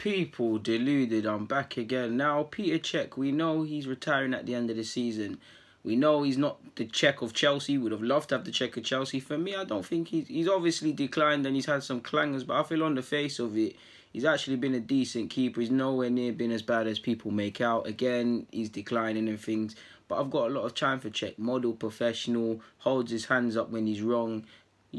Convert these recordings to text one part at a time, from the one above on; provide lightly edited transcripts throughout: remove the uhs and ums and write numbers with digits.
People deluded, I'm back again. Now, Petr Cech, we know he's retiring at the end of the season. We know he's not the Cech of Chelsea. Would have loved to have the Cech of Chelsea. For me, I don't think he's obviously declined and he's had some clangers, but I feel on the face of it, he's actually been a decent keeper. He's nowhere near been as bad as people make out. Again, he's declining and things, but I've got a lot of time for Cech. Model professional, holds his hands up when he's wrong.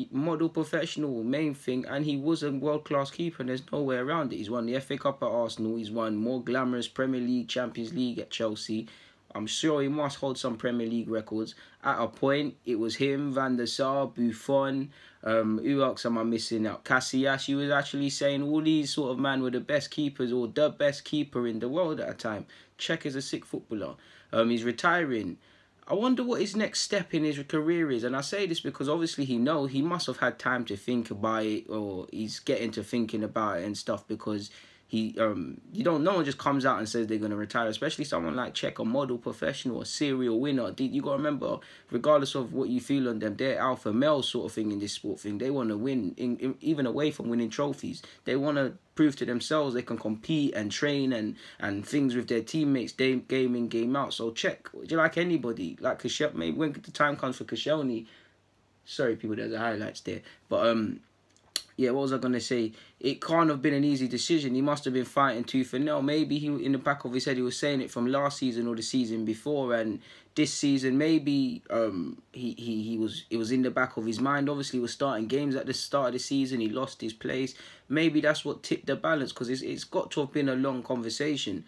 Model professional, main thing, and he was a world-class keeper and there's no way around it. He's won the FA Cup at Arsenal, he's won more glamorous Premier League, Champions League at Chelsea. I'm sure he must hold some Premier League records. At a point, it was him, Van der Sar, Buffon, who else am I missing out? Casillas. He was actually saying all these sort of men were the best keepers or the best keeper in the world at a time. Cech is a sick footballer. He's retiring. I wonder what his next step in his career is. And I say this because obviously he must have had time to think about it, or he's getting to thinking about it and stuff, because no one just comes out and says they're going to retire, especially someone like Cech, a model professional, a serial winner. You got to remember, regardless of what you feel on them, they're alpha male sort of thing in this sport thing. They want to win, even away from winning trophies. They want to prove to themselves they can compete and train and things with their teammates, game in, game out. So Cech, like anybody, like Koscielny, maybe when the time comes for Koscielny, sorry people, there's the highlights there, but yeah, what was I going to say? It can't have been an easy decision. He must have been fighting tooth and nail. Maybe he, in the back of his head, he was saying it from last season or the season before, and this season maybe it was in the back of his mind. Obviously, he was starting games at the start of the season. He lost his place. Maybe that's what tipped the balance, because it's got to have been a long conversation.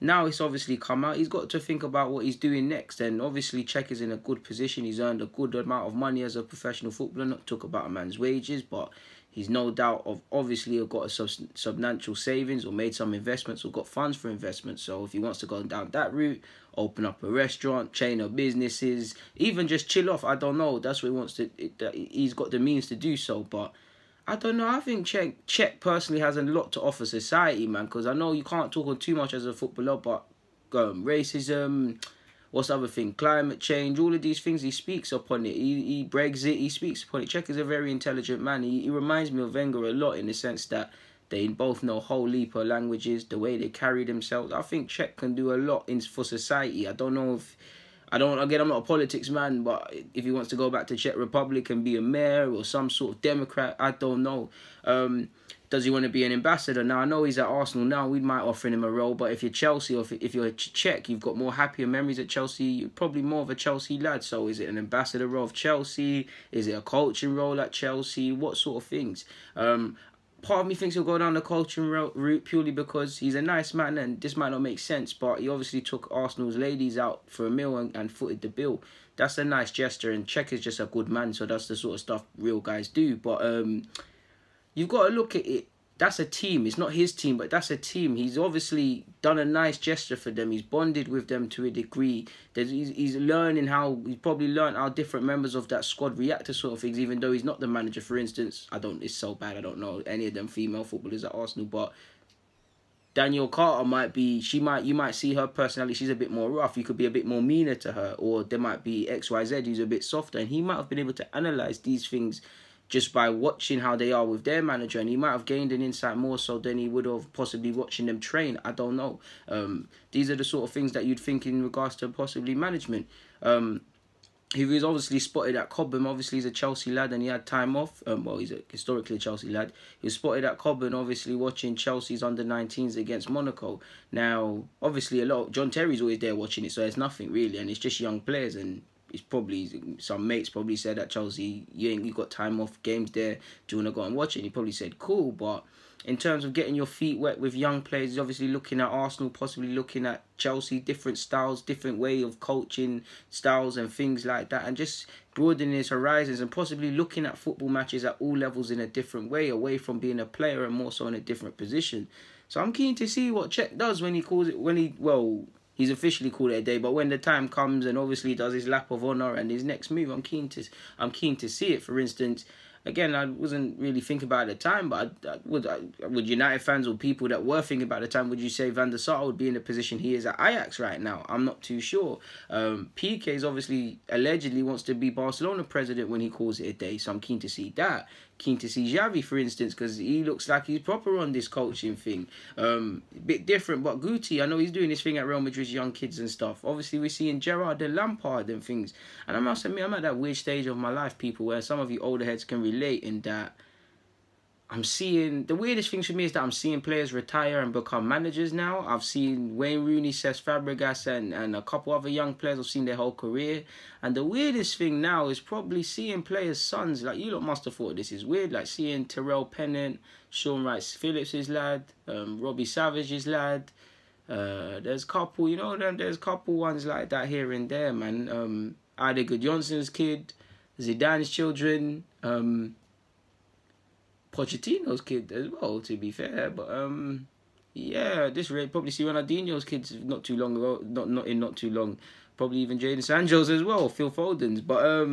Now it's obviously come out. He's got to think about what he's doing next. And obviously Cech is in a good position. He's earned a good amount of money as a professional footballer. Not talk about a man's wages, but he's no doubt of obviously got a substantial savings or made some investments or got funds for investments. So if he wants to go down that route, open up a restaurant, chain of businesses, even just chill off, I don't know. That's what he wants to. He's got the means to do so, but I don't know. I think Cech personally has a lot to offer society, man, because I know you can't talk on too much as a footballer, but racism, what's the other thing? Climate change, all of these things, he speaks upon it. He Brexit, he speaks upon it. Cech is a very intelligent man. He reminds me of Wenger a lot in the sense that they both know a whole heap of languages, the way they carry themselves. I think Cech can do a lot for society. I don't know if... I'm not a politics man, but if he wants to go back to Czech Republic and be a mayor or some sort of Democrat, I don't know. Does he want to be an ambassador? Now, I know he's at Arsenal now. We might offer him a role, but if you're Chelsea or if you're Czech, you've got more happier memories at Chelsea. You're probably more of a Chelsea lad. So is it an ambassador role of Chelsea? Is it a coaching role at Chelsea? What sort of things? Part of me thinks he'll go down the coaching route purely because he's a nice man and this might not make sense, but he obviously took Arsenal's ladies out for a meal and footed the bill. That's a nice gesture, and Cech is just a good man, so that's the sort of stuff real guys do. But you've got to look at it. That's a team. It's not his team, but that's a team. He's obviously done a nice gesture for them. He's bonded with them to a degree. He's learning he's probably learned how different members of that squad react to sort of things, even though he's not the manager, for instance. It's so bad, I don't know any of them female footballers at Arsenal, but Danielle Carter you might see her personality, she's a bit more rough. You could be a bit more meaner to her, or there might be XYZ who's a bit softer, and he might have been able to analyse these things just by watching how they are with their manager, and he might have gained an insight more so than he would have possibly watching them train. I don't know. These are the sort of things that you'd think in regards to possibly management. He was obviously spotted at Cobham. Obviously, he's a Chelsea lad and he had time off. He's historically a Chelsea lad. He was spotted at Cobham, obviously, watching Chelsea's under-19s against Monaco. Now, obviously, John Terry's always there watching it, so it's nothing really, and it's just young players, and it's probably, some mates probably said at Chelsea, you got time off, games there, do you want to go and watch it? And he probably said, cool, but in terms of getting your feet wet with young players, he's obviously looking at Arsenal, possibly looking at Chelsea, different styles, different way of coaching styles and things like that, and just broadening his horizons and possibly looking at football matches at all levels in a different way, away from being a player and more so in a different position. So I'm keen to see what Cech does when he calls it, he's officially called it a day, but when the time comes and obviously does his lap of honour and his next move, I'm keen to see it. For instance, again, I wasn't really thinking about it at the time, but would United fans or people that were thinking about it at the time, would you say Van der Sar would be in the position he is at Ajax right now? I'm not too sure. PK's obviously allegedly wants to be Barcelona president when he calls it a day, so I'm keen to see that. keen to see Xavi, for instance, because he looks like he's proper on this coaching thing. A bit different, but Guti, I know he's doing this thing at Real Madrid's young kids and stuff. Obviously, we're seeing Gerrard and Lampard and things. And I must admit, I'm at that weird stage of my life, people, where some of you older heads can relate in that I'm seeing, the weirdest thing for me is that I'm seeing players retire and become managers now. I've seen Wayne Rooney, Cesc Fabregas, and a couple other young players. I've seen their whole career. And the weirdest thing now is probably seeing players' sons. Like, you lot must have thought this is weird. Like seeing Terrell Pennant, Sean Rice-Phillips' lad, Robbie Savage's lad. There's couple, there's couple ones like that here and there, man. Ida Good Johnson's kid, Zidane's children, Pochettino's kid as well, to be fair. But yeah, this rate probably see Ronaldinho's kids not too long ago, not too long. Probably even Jadon Sancho's as well, Phil Foden's. But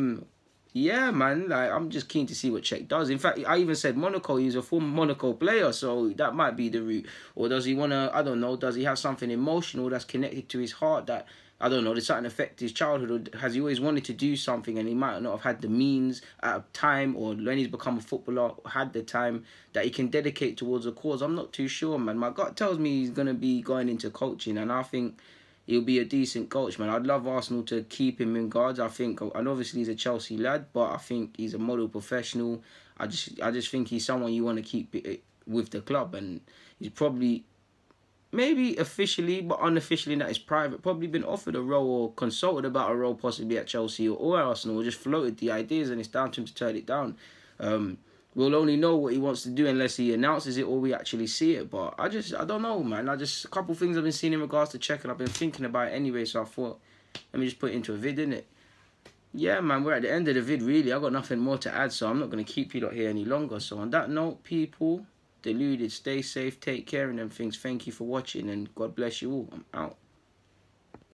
yeah, man, like I'm just keen to see what Cech does. In fact, I even said Monaco. He's a former Monaco player, so that might be the route. Or does he wanna? I don't know. Does he have something emotional that's connected to his heart that? I don't know, did something affect his childhood? Has he always wanted to do something and he might not have had the means at a time, or when he's become a footballer, had the time that he can dedicate towards a cause? I'm not too sure, man. My gut tells me he's going to be going into coaching, and I think he'll be a decent coach, man. I'd love Arsenal to keep him in guards. I think, and obviously he's a Chelsea lad, but I think he's a model professional. I just think he's someone you want to keep with the club, and he's probably, maybe officially, but unofficially, that is private, probably been offered a role or consulted about a role possibly at Chelsea or Arsenal, or just floated the ideas, and it's down to him to turn it down. We'll only know what he wants to do unless he announces it or we actually see it. But I don't know, man. A couple of things I've been seeing in regards to Cech, and I've been thinking about it anyway, so I thought, let me just put it into a vid, innit? Yeah, man, we're at the end of the vid, really. I've got nothing more to add, so I'm not going to keep you lot here any longer. So on that note, people, deluded, stay safe, take care, and them things. Thank you for watching, and God bless you all. I'm out.